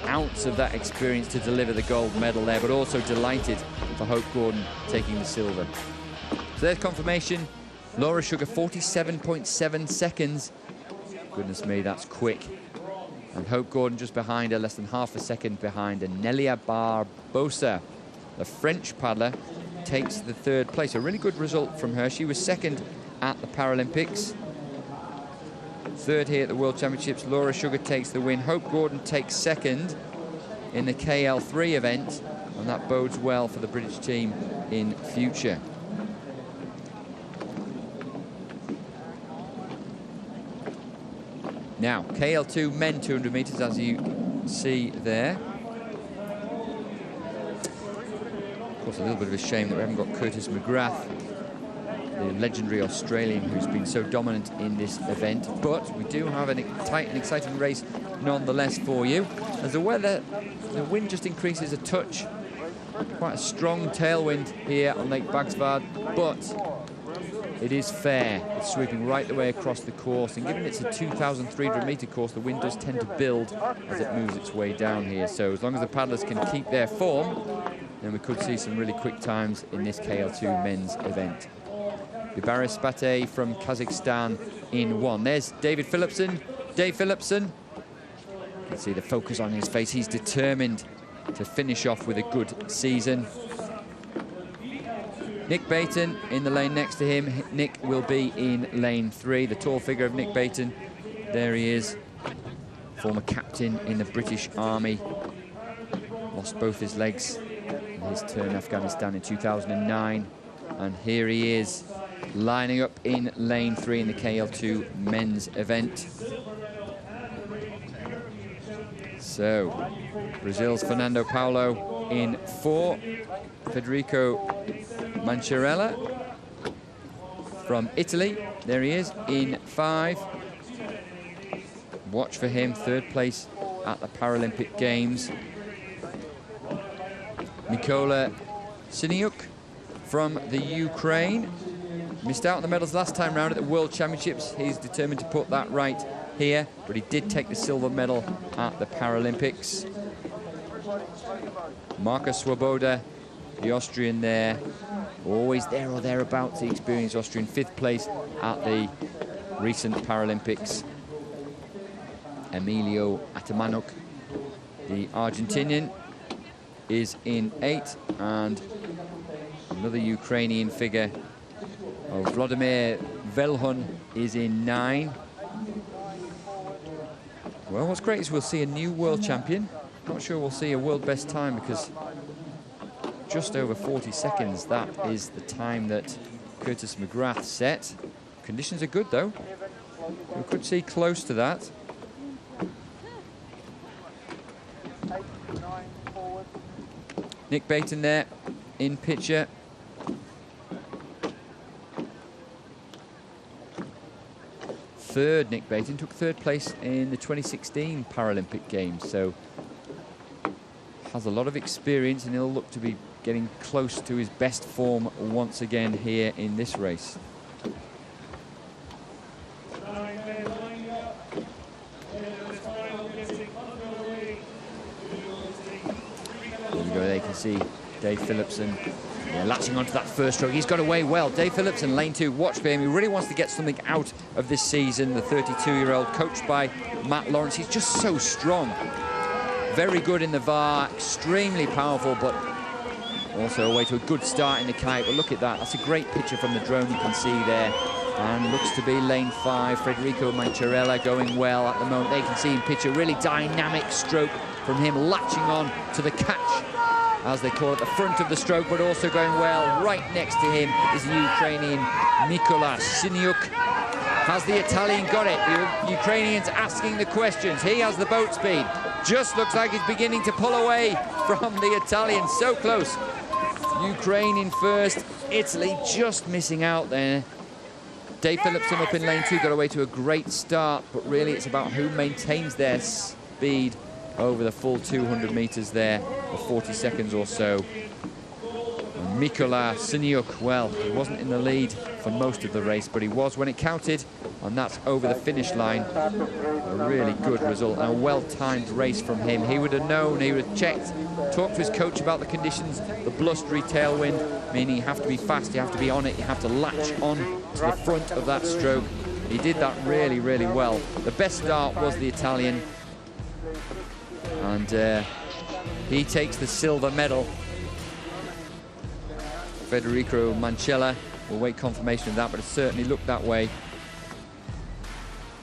ounce of that experience to deliver the gold medal there, but also delighted for Hope Gordon taking the silver. So there's confirmation. Laura Sugar, 47.7 seconds. Goodness me, that's quick. And Hope Gordon just behind her, less than half a second behind. And Nelia Barbosa, the French paddler, takes the 3rd place. A really good result from her. She was 2nd at the Paralympics. 3rd here at the World Championships. Laura Sugar takes the win. Hope Gordon takes 2nd in the KL3 event, and that bodes well for the British team in future. Now, KL2 men 200 meters, as you see there. Of course, a little bit of a shame that we haven't got Curtis McGrath the legendary Australian who's been so dominant in this event. But we do have a tight and exciting race nonetheless for you. As the wind just increases a touch. Quite a strong tailwind here on Lake Bagsvard, but it is fair. It's sweeping right the way across the course, and given it's a 2,300-meter course, the wind does tend to build as it moves its way down here. So as long as the paddlers can keep their form, then we could see some really quick times in this KL2 men's event. Bibaris Pate from Kazakhstan in 1. There's David Philipson. Dave Philipson. You can see the focus on his face. He's determined to finish off with a good season. Nick Bayton in the lane next to him. Nick will be in lane 3. The tall figure of Nick Bayton. There he is. Former captain in the British Army. Lost both his legs in his turn in Afghanistan in 2009. And here he is, lining up in lane 3 in the KL2 men's event. So, Brazil's Fernando Paulo in 4. Federico Mancherella from Italy. There he is in 5. Watch for him, 3rd place at the Paralympic Games. Mykola Syniuk from the Ukraine. Missed out on the medals last time round at the World Championships. He's determined to put that right here, but he did take the silver medal at the Paralympics. Marcus Swoboda, the Austrian there, always there or thereabouts. The experienced Austrian, 5th place at the recent Paralympics. Emilio Atamanuk, the Argentinian, is in 8, and another Ukrainian figure of Vladimir Velhun is in 9. Well, what's great is we'll see a new world champion. Not sure we'll see a world best time, because just over 40 seconds, that is the time that Curtis McGrath set. Conditions are good though. We could see close to that. Nick Bayton there in picture. Third, Nick Bayton took 3rd place in the 2016 Paralympic Games, so has a lot of experience, and he'll look to be getting close to his best form once again here in this race. There we go, there you can see Dave Philipson latching onto that first stroke. He's got away well. Dave Philipson, lane 2, watch for him. He really wants to get something out of this season. The 32-year-old, coached by Matt Lawrence. He's just so strong. Very good in the VAR, extremely powerful, but also a way to a good start in the kayak. But look at that. That's a great picture from the drone you can see there. And looks to be lane 5, Federico Mancherella, going well at the moment. They can see in picture, really dynamic stroke from him, latching on to the catch, as they call it, the front of the stroke, but also going well. Right next to him is the Ukrainian Mykola Syniuk. Has the Italian got it? The Ukrainian's asking the questions. He has the boat speed. Just looks like he's beginning to pull away from the Italian. So close. Ukraine in first. Italy just missing out there. Dave Philipson up in lane 2 got away to a great start, but really it's about who maintains their speed over the full 200 meters there, for 40 seconds or so. And Mykola Syniuk, well, he wasn't in the lead for most of the race, but he was when it counted, and that's over the finish line. A really good result and a well-timed race from him. He would have known, he would have checked, talked to his coach about the conditions, the blustery tailwind, meaning you have to be fast, you have to be on it, you have to latch on to the front of that stroke. He did that really, really well. The best start was the Italian, and he takes the silver medal. Federico Mancherella will wait confirmation of that, but it certainly looked that way.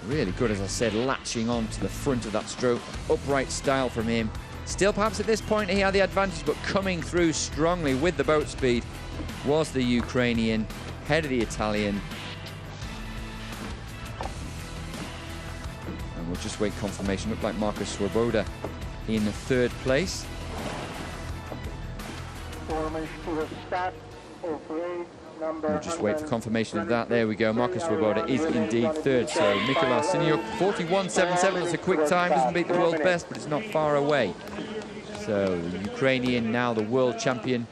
Really good, as I said, latching on to the front of that stroke. Upright style from him. Still, perhaps at this point, he had the advantage, but coming through strongly with the boat speed was the Ukrainian, head of the Italian. And we'll just wait confirmation. Looked like Marcus Swoboda in 3rd place. Formation to the start of race We'll just wait for confirmation of that. There we go. Marcus Swoboda is indeed third. So Mikola Syniuk, 41.77. That's a quick time. Doesn't beat the world best, but it's not far away. So the Ukrainian, now the world champion,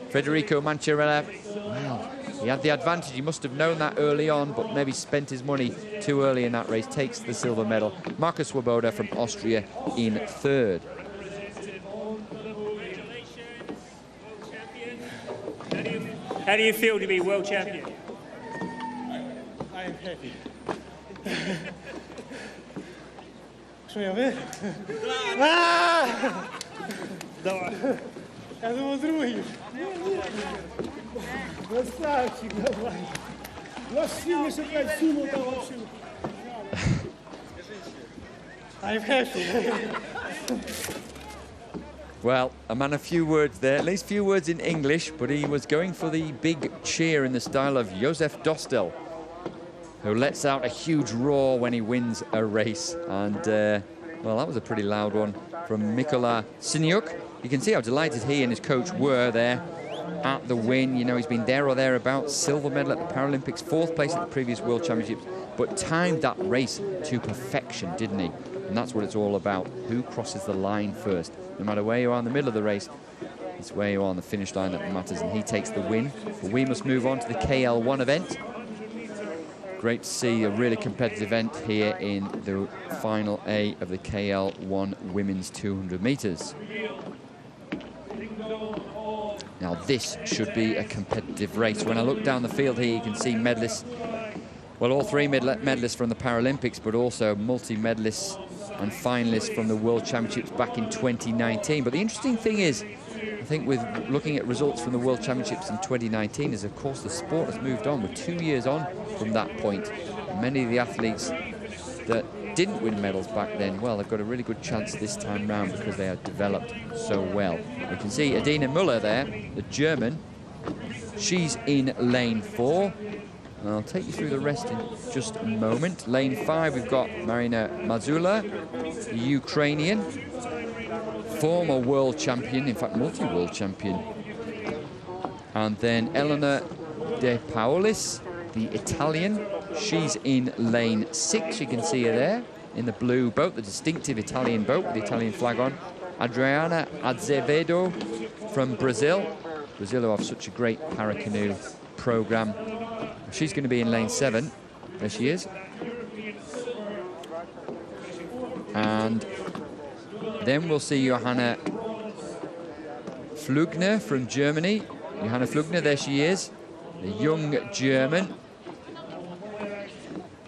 Federico Mancharella. Well, he had the advantage. He must have known that early on, but maybe spent his money too early in that race. Takes the silver medal. Marcus Swoboda from Austria in third. How do you feel to be world champion? I am happy. Що я ви? Давай. Я думав другий. Красавчик, давай. Лошине, щоб я сунув там вообще. I'm happy. Well, a man of few words there, at least few words in English, but he was going for the big cheer in the style of Josef Dostel, who lets out a huge roar when he wins a race. And, well, that was a pretty loud one from Mikola Syniuk. You can see how delighted he and his coach were there at the win. You know, he's been there or thereabouts, silver medal at the Paralympics, fourth place at the previous World Championships, but timed that race to perfection, didn't he? And that's what it's all about. Who crosses the line first? No matter where you are in the middle of the race, it's where you are on the finish line that matters, and he takes the win. But we must move on to the KL1 event. Great to see a really competitive event here in the final A of the KL1 women's 200 meters. Now this should be a competitive race. When I look down the field here, you can see medalists, well, all three medalists from the Paralympics, but also multi-medalists and finalists from the World Championships back in 2019. But the interesting thing is, I think with looking at results from the World Championships in 2019 is, of course, the sport has moved on. We're 2 years on from that point. And many of the athletes that didn't win medals back then, well, they've got a really good chance this time round because they have developed so well. You can see Adina Müller there, the German. She's in lane 4. And I'll take you through the rest in just a moment. Lane 5, we've got Marina Mazula, the Ukrainian, former world champion, in fact, multi-world champion. And then Elena De Paolis, the Italian. She's in lane 6. You can see her there in the blue boat, the distinctive Italian boat with the Italian flag on. Adriana Azevedo from Brazil. Brazil who have such a great Paracanoe program. She's going to be in lane 7. There she is. And then we'll see Johanna Flugner from Germany. Johanna Flugner, there she is. The young German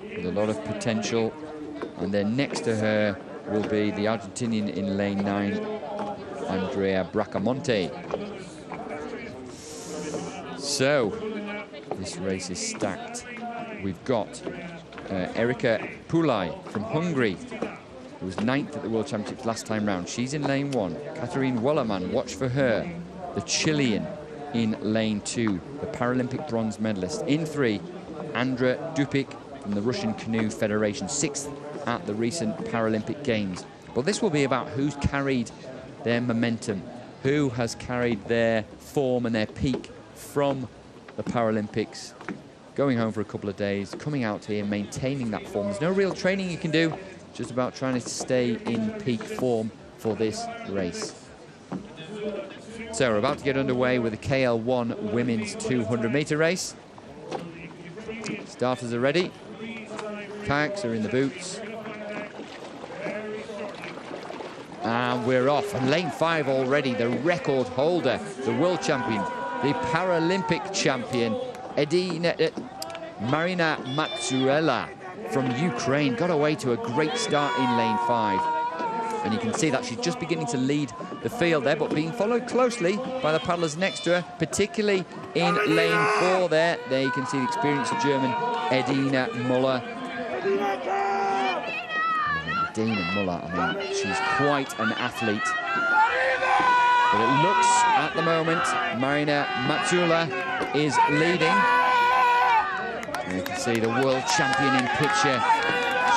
with a lot of potential. And then next to her will be the Argentinian in lane 9, Andrea Bracamonte. So this race is stacked. We've got Erika Pulai from Hungary, who was 9th at the World Championships last time round. She's in lane 1. Katarine Wollerman, watch for her. The Chilean in lane 2, the Paralympic bronze medalist. In 3, Andra Dupik from the Russian Canoe Federation, 6th at the recent Paralympic Games. But this will be about who's carried their momentum, who has carried their form and their peak from the Paralympics, going home for a couple of days, coming out here, maintaining that form. There's no real training you can do, just about trying to stay in peak form for this race. So we're about to get underway with the KL1 women's 200-meter race. Starters are ready. Kayaks are in the boots. And we're off. And lane 5 already, the record holder, the world champion, the Paralympic champion, Marina Matsuela from Ukraine, got away to a great start in lane 5. And you can see that she's just beginning to lead the field there, but being followed closely by the paddlers next to her, particularly in lane 4 there. There you can see the experienced German, Edina Müller. Edina Müller, I mean, she's quite an athlete. But it looks, at the moment, Marina Matsula is leading. And you can see the world champion in picture.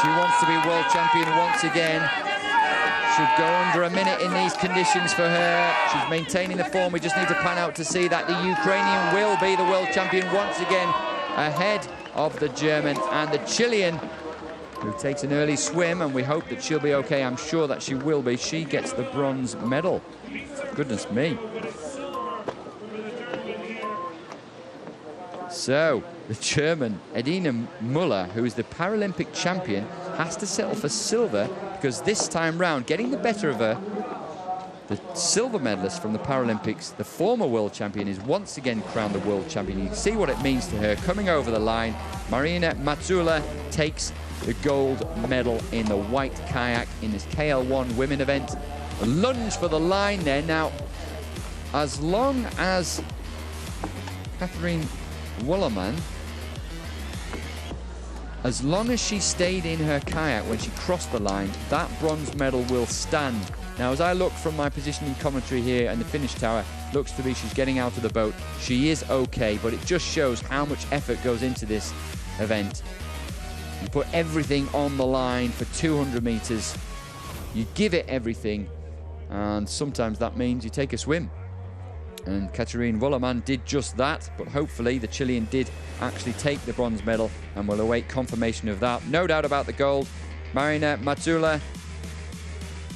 She wants to be world champion once again. Should go under a minute in these conditions for her. She's maintaining the form. We just need to pan out to see that the Ukrainian will be the world champion once again, ahead of the German and the Chilean, who takes an early swim, and we hope that she'll be okay. I'm sure that she will be. She gets the bronze medal. Goodness me. So, the German, Edina Müller, who is the Paralympic champion, has to settle for silver, because this time round, getting the better of her, the silver medalist from the Paralympics, the former world champion, is once again crowned the world champion. You can see what it means to her. Coming over the line, Marina Mazzula takes the gold medal in the white kayak in this KL1 women event. A lunge for the line there. Now, as long as Catherine Wollerman, as long as she stayed in her kayak when she crossed the line, that bronze medal will stand. Now, as I look from my position in commentary here, and the finish tower looks to be she's getting out of the boat. She is okay, but it just shows how much effort goes into this event. You put everything on the line for 200 meters. You give it everything, and sometimes that means you take a swim. And Catherine Wollerman did just that, but hopefully the Chilean did actually take the bronze medal, and we'll await confirmation of that. No doubt about the gold. Marina Mazzula,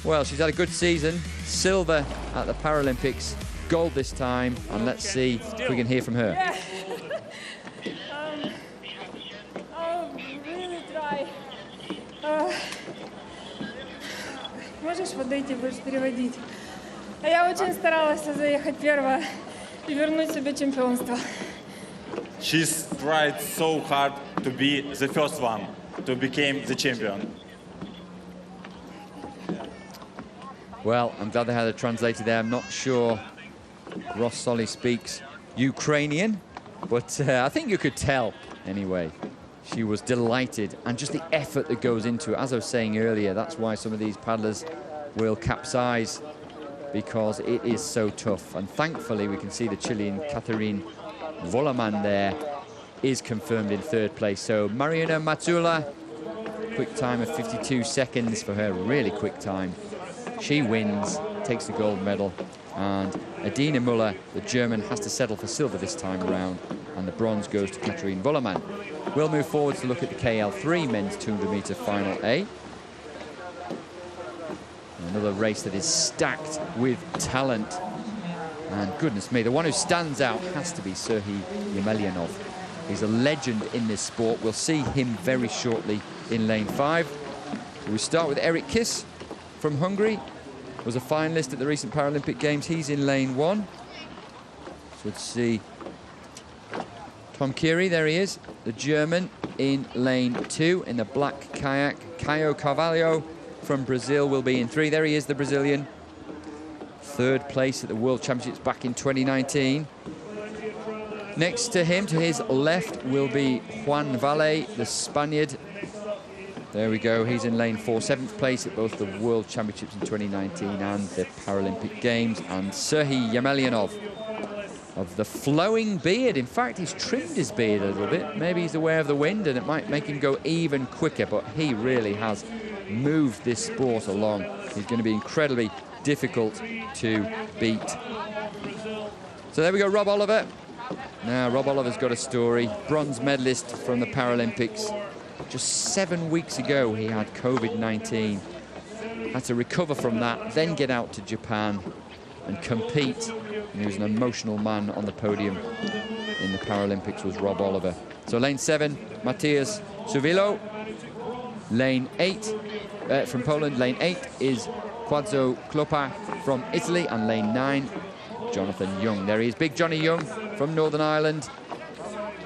well, she's had a good season. Silver at the Paralympics, gold this time, and let's see if we can hear from her. Yeah. I'll really try. Можешь подойти, будешь переводить? Я очень старалась заехать первая и вернуть себе чемпионство. She's tried so hard to be the first one, to become the champion. Well, I'm glad they had a translator there. I'm not sure Rossoli speaks Ukrainian, but I think you could tell anyway. She was delighted, and just the effort that goes into it. As I was saying earlier, that's why some of these paddlers will capsize, because it is so tough. And thankfully, we can see the Chilean Catherine Wollerman there is confirmed in third place. So Marina Mazzula, quick time of 52 seconds for her, really quick time. She wins, takes the gold medal, and Edina Müller, the German, has to settle for silver this time around, and the bronze goes to Catherine Wollerman. We'll move forward to look at the KL3 men's 200-meter final A. Another race that is stacked with talent. And goodness me, the one who stands out has to be Serhiy Yemelyanov. He's a legend in this sport. We'll see him very shortly in lane 5. We start with Eric Kiss from Hungary. Was a finalist at the recent Paralympic Games. He's in lane 1. So let's see. Tom Curie, there he is. The German in lane 2 in the black kayak. Caio Carvalho from Brazil will be in 3. There he is, the Brazilian. Third place at the World Championships back in 2019. Next to him, to his left, will be Juan Valle, the Spaniard. There we go, he's in lane 4, 7th place at both the World Championships in 2019 and the Paralympic Games. And Serhiy Yemelyanov of the flowing beard. In fact, he's trimmed his beard a little bit. Maybe he's aware of the wind and it might make him go even quicker, but he really has moved this sport along. He's going to be incredibly difficult to beat. So there we go, Rob Oliver. Now, Rob Oliver's got a story. Bronze medalist from the Paralympics. Just 7 weeks ago, he had COVID-19. Had to recover from that, then get out to Japan and compete. And he was an emotional man on the podium in the Paralympics, was Rob Oliver. So lane 7, Matthias Suwilo. Lane 8, from Poland, lane 8 is Quadzo Klopa from Italy. And lane 9, Jonathan Young. There he is, Big Johnny Young from Northern Ireland.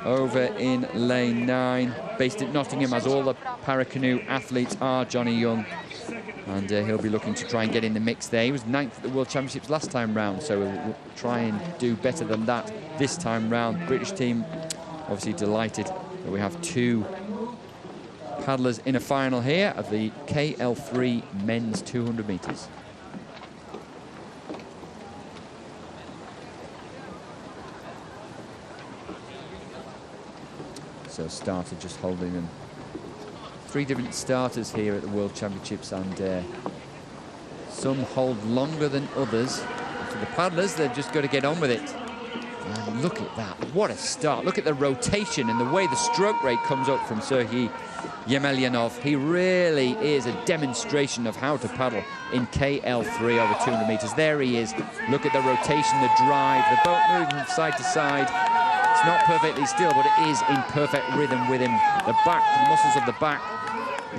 Over in lane 9, based at Nottingham, as all the Paracanoe athletes are, Johnny Young. And he'll be looking to try and get in the mix there. He was 9th at the World Championships last time round, so we'll try and do better than that this time round. British team obviously delighted that we have 2 paddlers in a final here of the KL3 men's 200 meters. So starter just holding them. 3 different starters here at the World Championships, and Some hold longer than others. For the paddlers, they've just got to get on with it. And look at that, what a start. Look at the rotation and the way the stroke rate comes up from Serhiy Yemelyanov. He really is a demonstration of how to paddle in KL3 over 200 meters. There he is. Look at the rotation, the drive, the boat moving from side to side. It's not perfectly still, but it is in perfect rhythm with him. The back, the muscles of the back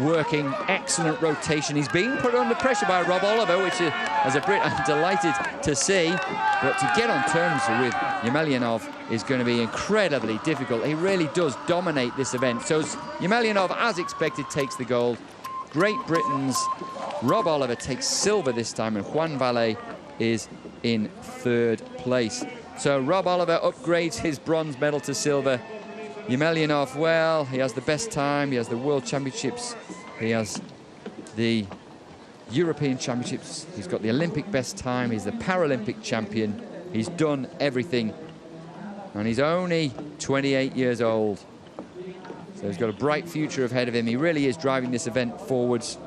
working, excellent rotation. He's being put under pressure by Rob Oliver, which as a Brit I'm delighted to see. But to get on terms with Yemelyanov is going to be incredibly difficult. He really does dominate this event. So Yemelyanov, as expected, takes the gold. Great Britons. Rob Oliver takes silver this time, and Juan Valle is in third place. So Rob Oliver upgrades his bronze medal to silver. Yemelyanov, well, he has the best time. He has the World Championships. He has the European Championships. He's got the Olympic best time. He's the Paralympic champion. He's done everything. And he's only 28 years old. So he's got a bright future ahead of him. He really is driving this event forwards.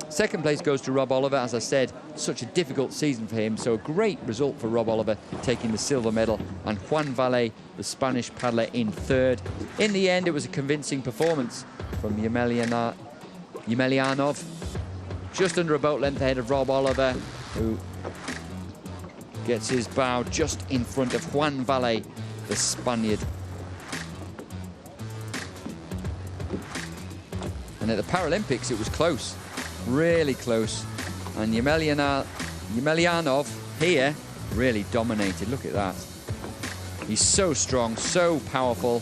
Second place goes to Rob Oliver. As I said, such a difficult season for him. So a great result for Rob Oliver, taking the silver medal. And Juan Valle, the Spanish paddler, in third. In the end, it was a convincing performance from Yemelyanov. Just under a boat length ahead of Rob Oliver, who gets his bow just in front of Juan Valle, the Spaniard. And at the Paralympics, it was close. Really close, and Yemelyanov here really dominated. Look at that. He's so strong, so powerful,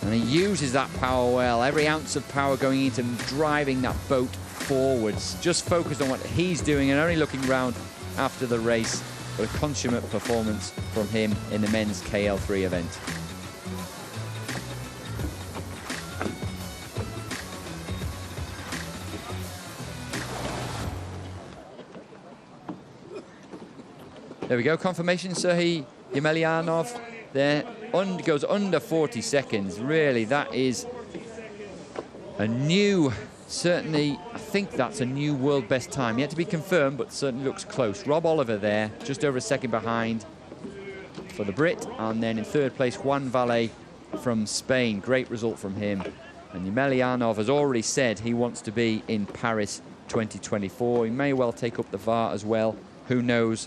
and he uses that power well. Every ounce of power going into driving that boat forwards. Just focused on what he's doing and only looking round after the race. But a consummate performance from him in the men's KL3 event. There we go, confirmation. Serhiy Yemelyanov there goes under 40 seconds. Really, that is a new, certainly, I think that's a new world best time. Yet to be confirmed, but certainly looks close. Rob Oliver there, just over a second behind for the Brit. And then in third place, Juan Valle from Spain. Great result from him. And Yemelyanov has already said he wants to be in Paris 2024. He may well take up the VAR as well. Who knows?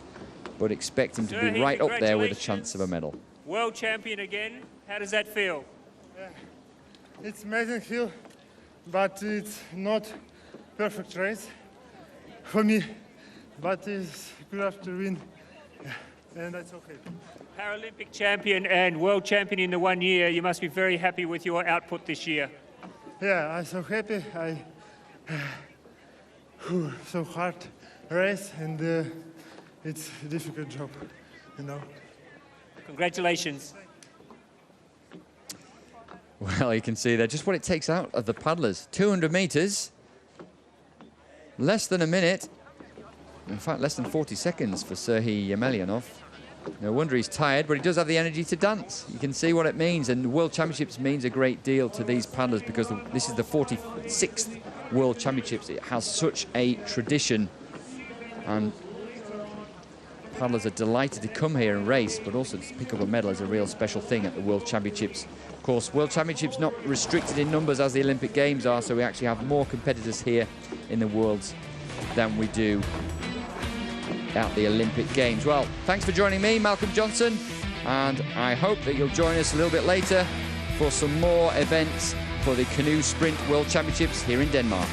But expect him to be right up there with a chance of a medal. World champion again. How does that feel? It's amazing feel, but it's not perfect race for me. But it's good after win, and that's okay. Paralympic champion and world champion in the 1 year. You must be very happy with your output this year. Yeah, I'm so happy. So hard race, and it's a difficult job, you know. Congratulations. Well, you can see there just what it takes out of the paddlers. 200 meters, less than a minute. In fact, less than 40 seconds for Serhiy Yemelyanov. No wonder he's tired, but he does have the energy to dance. You can see what it means, and World Championships means a great deal to these paddlers because this is the 46th World Championships. It has such a tradition, and paddlers are delighted to come here and race, but also to pick up a medal is a real special thing at the World Championships. Of course, World Championships not restricted in numbers as the Olympic Games are, so we actually have more competitors here in the Worlds than we do at the Olympic Games. Well, thanks for joining me, Malcolm Johnson, and I hope that you'll join us a little bit later for some more events for the Canoe Sprint World Championships here in Denmark.